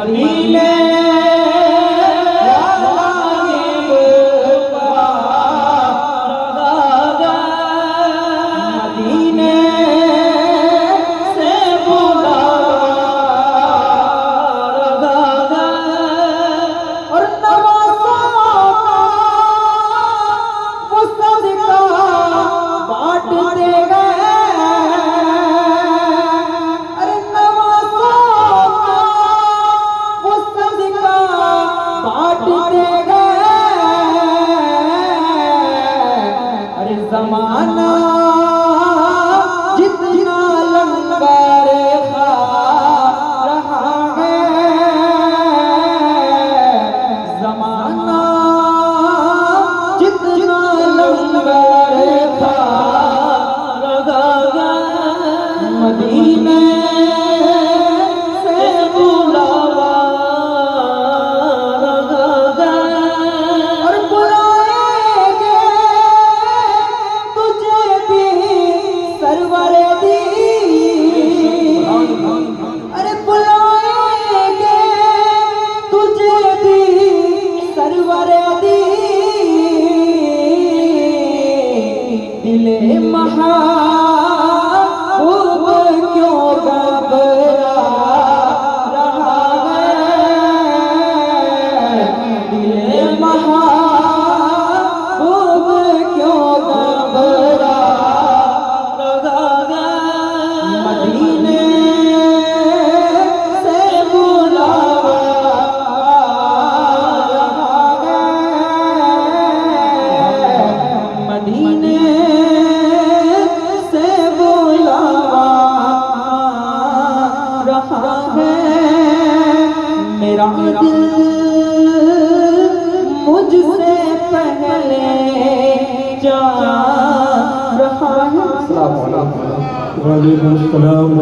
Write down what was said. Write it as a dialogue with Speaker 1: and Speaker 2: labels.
Speaker 1: मदीने ज़माना जितना लंगर खा रहा है, ज़माना जितना लंगर खा रहा है, मदीने से बुलावा रहा है और बुलाएंगे अरे बुलाएंगे तुझे भी सरवर दी, दिले महबूब क्यों घबरा रहा है, दिले महबूब क्यों घबरा रहा है, मदीने मेरा दिल मुझसे पहले जा रहा है।
Speaker 2: वालेकुम अस्सलाम।